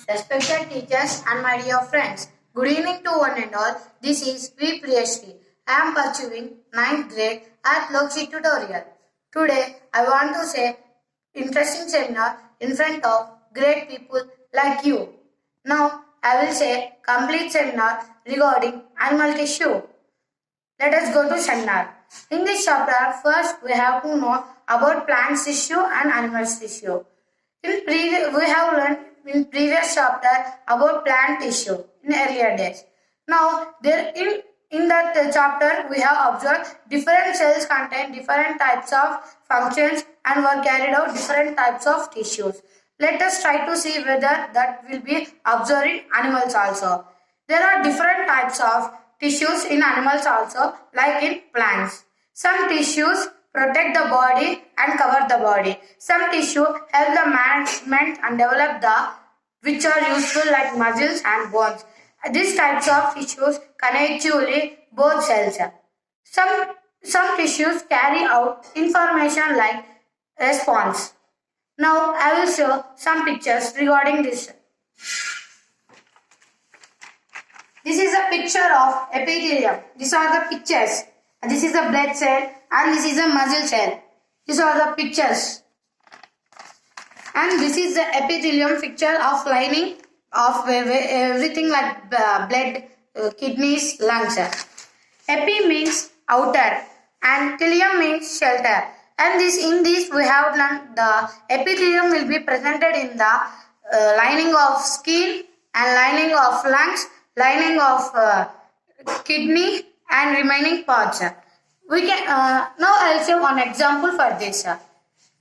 respected teachers and my dear friends. Good evening to one and all. This is V. Priyashri. I am pursuing 9th grade at Lokshi Tutorial. Today I want to say interesting seminar in front of great people like you. Now I will say complete seminar regarding animal tissue. Let us go to seminar. In this chapter, first we have to know about plants tissue and animals tissue. We have learned in previous chapter about plant tissue in earlier days. Now, in that chapter, we have observed different cells contain different types of functions and were carried out different types of tissues. Let us try to see whether that will be observed in animals also. There are different types of tissues in animals also, like in plants. Some tissues protect the body and cover the body. Some tissue help the management and develop which are useful like muscles and bones. These types of tissues connect actually both cells. Some tissues carry out information like response. Now I will show some pictures regarding this. This is a picture of epithelium. These are the pictures. This is a blood cell and this is a muscle cell. These are the pictures. And this is the epithelium picture of lining of everything like blood, kidneys, lungs. Epi means outer and thelium means shelter. And in this we have learned the epithelium will be presented in the lining of skin and lining of lungs, lining of kidney and remaining parts. We can now I'll show one example for this.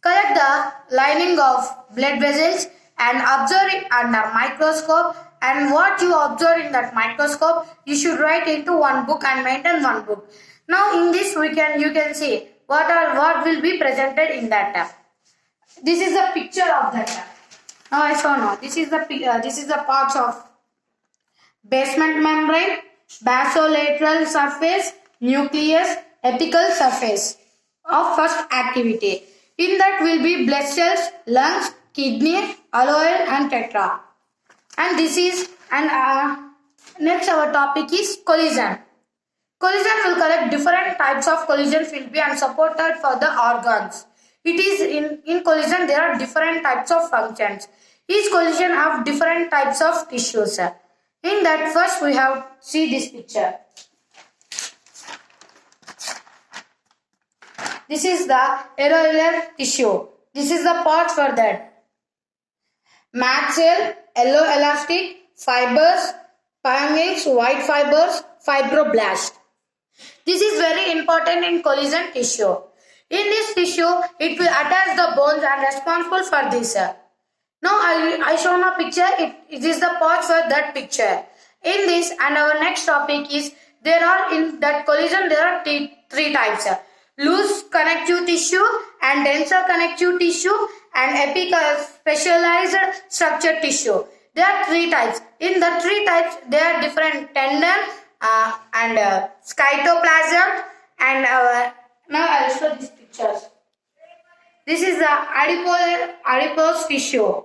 Collect the lining of blood vessels and observe it under microscope, and what you observe in that microscope you should write into one book and maintain one book. Now in this you can see what will be presented in that. This is a picture of that. Now I show now. This is the parts of basement membrane, basolateral surface, nucleus, apical surface of first activity. In that will be blood cells, lungs, kidney, alveoli and tetra. And this is next our topic is collision. Collision will collect different types of collisions will be and supported for the organs. It is in collision there are different types of functions. Each collision have different types of tissues. In that first we have see this picture. This is the areolar tissue. This is the part for that. Mat cell, yellow elastic, fibers, pyramids, white fibers, fibroblast. This is very important in collision tissue. In this tissue, it will attach the bones and responsible for this. Now I shown a picture. It is the part for that picture. In this and our next topic is there are in that collision there are three types. Loose connective tissue and denser connective tissue and apical specialized structured tissue. There are three types. In the three types there are different tendon and cytoplasm and now I will show these pictures. This is the adipose tissue.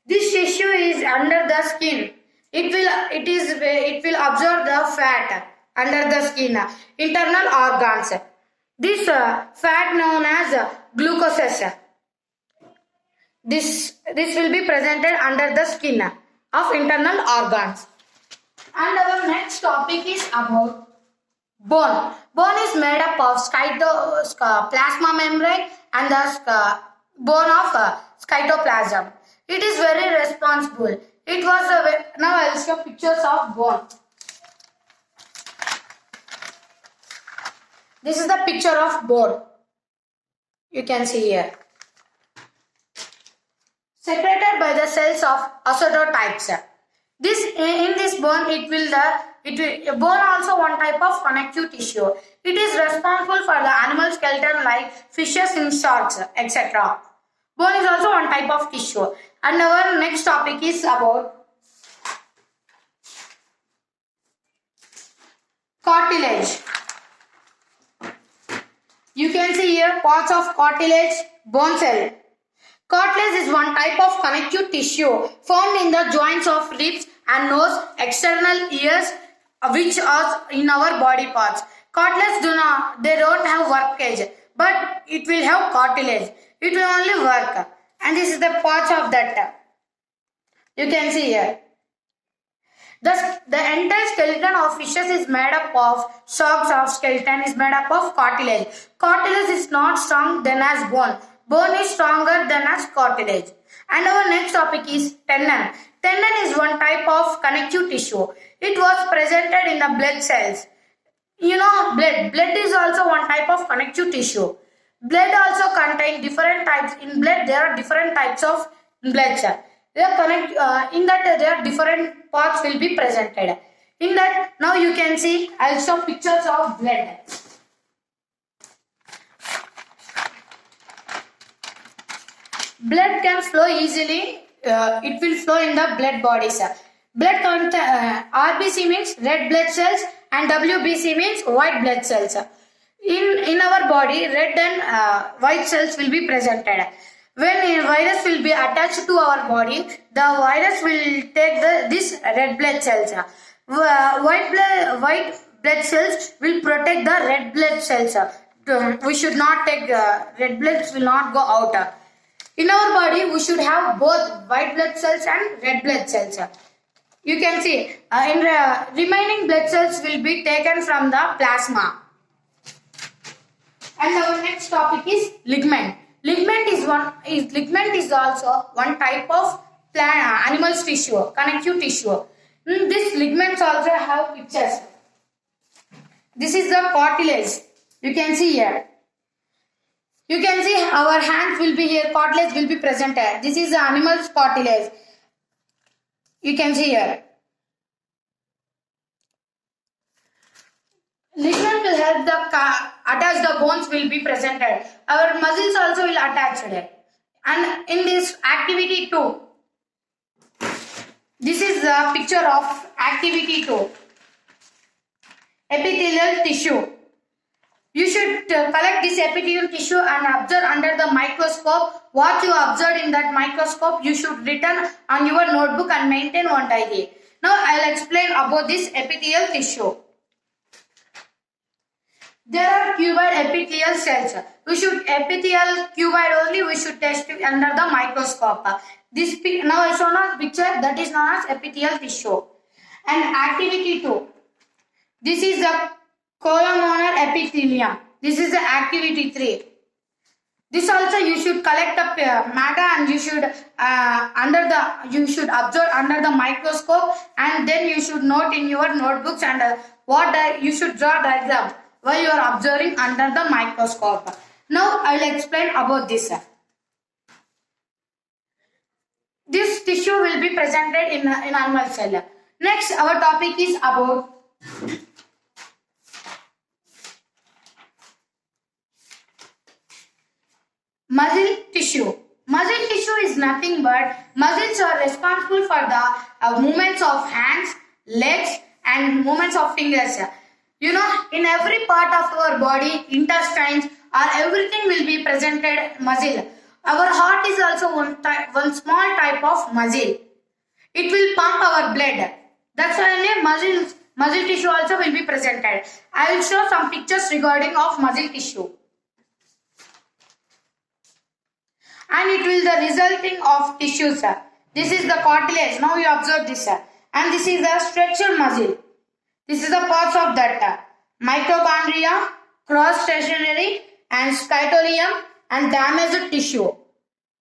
This tissue is under the skin. It will absorb the fat under the skin. Internal organs. This fat known as glucose. This will be presented under the skin of internal organs. And our next topic is about bone. Bone is made up of plasma membrane and the bone of cytoplasm. It is very responsible. It was now I will show pictures of bone. This is the picture of bone. You can see here. Secreted by the cells of osteotypes. In this bone bone also one type of connective tissue. It is responsible for the animal skeleton like fishes in sharks, etc. Bone is also one type of tissue. And our next topic is about cartilage. You can see here parts of cartilage, bone cell. Cartilage is one type of connective tissue found in the joints of lips and nose, external ears, which are in our body parts. Cartilage they don't have workage, but it will have cartilage. It will only work. And this is the parts of that. You can see here. Thus, the entire skeleton of fishes is made up of sharks of skeleton is made up of cartilage. Cartilage is not strong than as bone. Bone is stronger than as cartilage. And our next topic is tendon. Tendon is one type of connective tissue. It was presented in the blood cells. You know, blood. Blood is also one type of connective tissue. Blood also contains different types. In blood, there are different types of blood cells. They are in that there are different parts will be presented. In that, now you can see I'll show pictures of blood. Blood can flow easily. It will flow in the blood bodies. Blood RBC means red blood cells and WBC means white blood cells. In our body, red and white cells will be presented. When a virus will be attached to our body, the virus will take this red blood cells. White blood cells will protect the red blood cells. We should not take red blood will not go out. In our body, we should have both white blood cells and red blood cells. You can see remaining blood cells will be taken from the plasma. And our next topic is ligament. Ligament is also one type of animal tissue, connective tissue. These ligaments also have pictures. This is the cartilage. You can see here. You can see our hands will be here. Cartilage will be presented. This is the animal's cartilage. You can see here. Ligament will help attach the bones will be presented. Our muscles also will attach it. And in this activity 2, this is the picture of activity 2. Epithelial tissue. You should collect this epithelial tissue and observe under the microscope. What you observed in that microscope, you should written on your notebook and maintain one diary. Now I will explain about this epithelial tissue. There are cuboid epithelial cells. We should epithelial cuboid only. We should test it under the microscope. This now I show a picture that is known as epithelial tissue. And activity 2. This is the columnar epithelium. This is the activity 3. This also you should collect the matter and you should observe under the microscope, and then you should note in your notebooks and you should draw diagram while you are observing under the microscope. Now I will explain about this. This tissue will be presented in animal cell. Next, our topic is about muscle tissue. Muscle tissue is nothing but muscles are responsible for the movements of hands, legs and movements of fingers. You know, in every part of our body, intestines or everything will be presented muscle. Our heart is also one small type of muscle. It will pump our blood. That's why muscle tissue also will be presented. I will show some pictures regarding of muscle tissue. And it will the resulting of tissues. This is the cartilage. Now you observe this. And this is the stretcher muscle. This is the parts of that. Mitochondria, cross-stationary and scytolium and damaged tissue.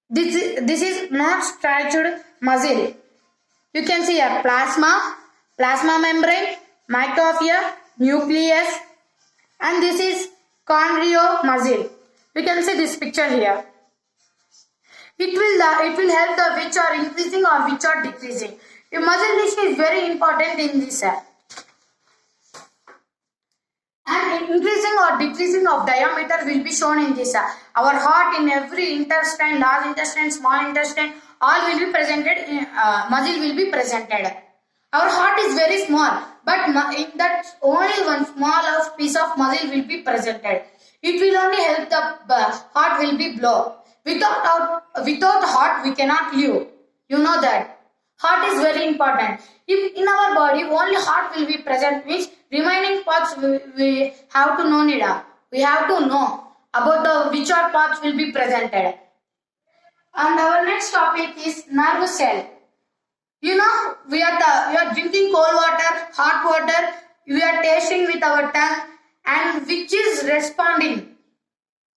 This is not stretched muscle. You can see a plasma membrane, mitochondria, nucleus, and this is chondrio muscle. You can see this picture here. It will help the which are increasing or which are decreasing. Your muscle tissue is very important in this. And increasing or decreasing of diameter will be shown in this. Our heart in every intestine, large intestine, small intestine, all will be presented, muscle will be presented. Our heart is very small, but in that only one small piece of muscle will be presented. It will only help the heart will be blow. Without heart, we cannot live. You know that. Heart is very important. If in our body only heart will be present, means remaining parts we have to know Nida. We have to know about the which are parts will be presented. And our next topic is nerve cell. You know, we are drinking cold water, hot water, we are tasting with our tongue, and which is responding.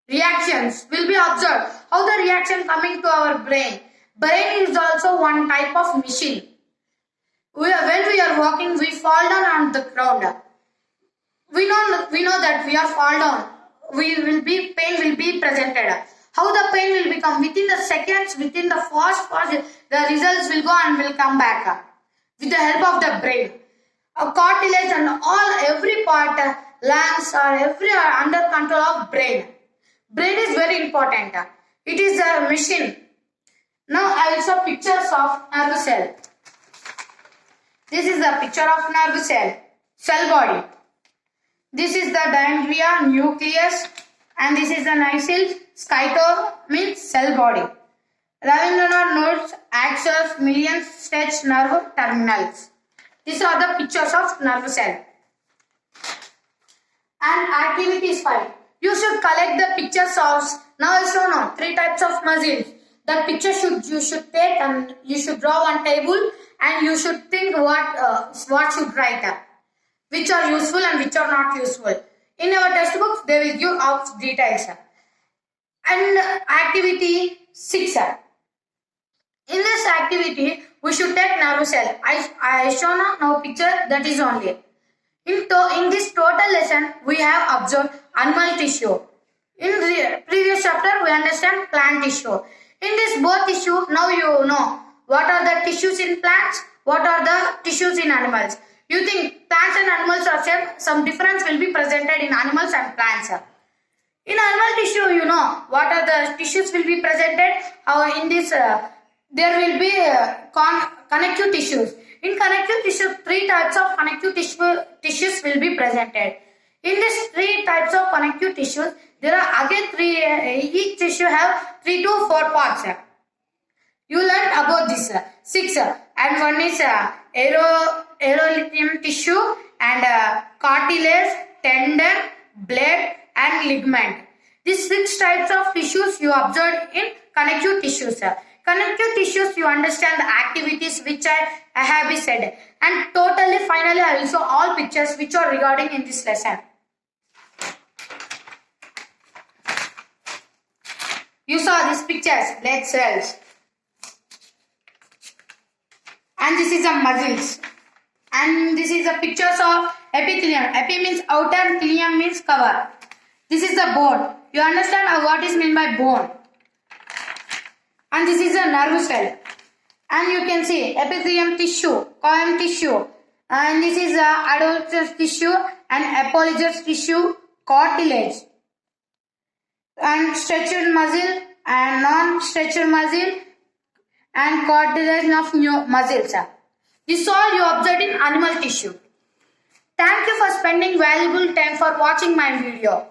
Reactions will be observed. How the reaction coming to our brain. Brain is also one type of machine. When we are walking, we fall down on the ground. We know that we are fall down. Pain will be presented. How the pain will become within the seconds, within the fast, the results will go and will come back with the help of the brain. Cartilage and every part, lungs or every are under control of brain. Brain is very important. It is a machine. Now I will show pictures of nerve cell. This is the picture of nerve cell body. This is the dendria, nucleus, and this is the nucleus. Cyto means cell body. Rabindranath notes axons, millions, stretched nerve terminals. These are the pictures of nerve cell. And activity is 5. You should collect the pictures of, now I show now 3 types of muscles. That picture you should take and you should draw on table and you should think what should write up. Which are useful and which are not useful. In our textbooks they will give out details. And activity 6. In this activity we should take nerve cell. I show now picture that is only. In this total lesson, we have observed animal tissue. In the previous chapter, we understand plant tissue. In this both tissue, now you know what are the tissues in plants, what are the tissues in animals. You think plants and animals are same, some difference will be presented in animals and plants. In animal tissue, you know what are the tissues will be presented. In this, there will be connective tissues. In connective tissue, 3 types of connective tissues will be presented. In these 3 types of connective tissues, there are again 3, each tissue have 3 to 4 parts. You learned about this, 6, and one is aerolithium tissue and cartilage, tendon, blood and ligament. These 6 types of tissues you observed in connective tissues. Connective tissues, you understand the activities which I have said. And totally, finally, I will show all pictures which are regarding in this lesson. You saw these pictures, blood cells. And this is the muscles. And this is the pictures of epithelium. Epi means outer, thelium means cover. This is the bone. You understand what is meant by bone. And this is a nerve cell. And you can see epithelium tissue, common tissue. And this is the adult tissue and apologous tissue, cartilage. And stretched muscle and non-stretched muscle and cartilage of new muscles. This all you observed in animal tissue. Thank you for spending valuable time for watching my video.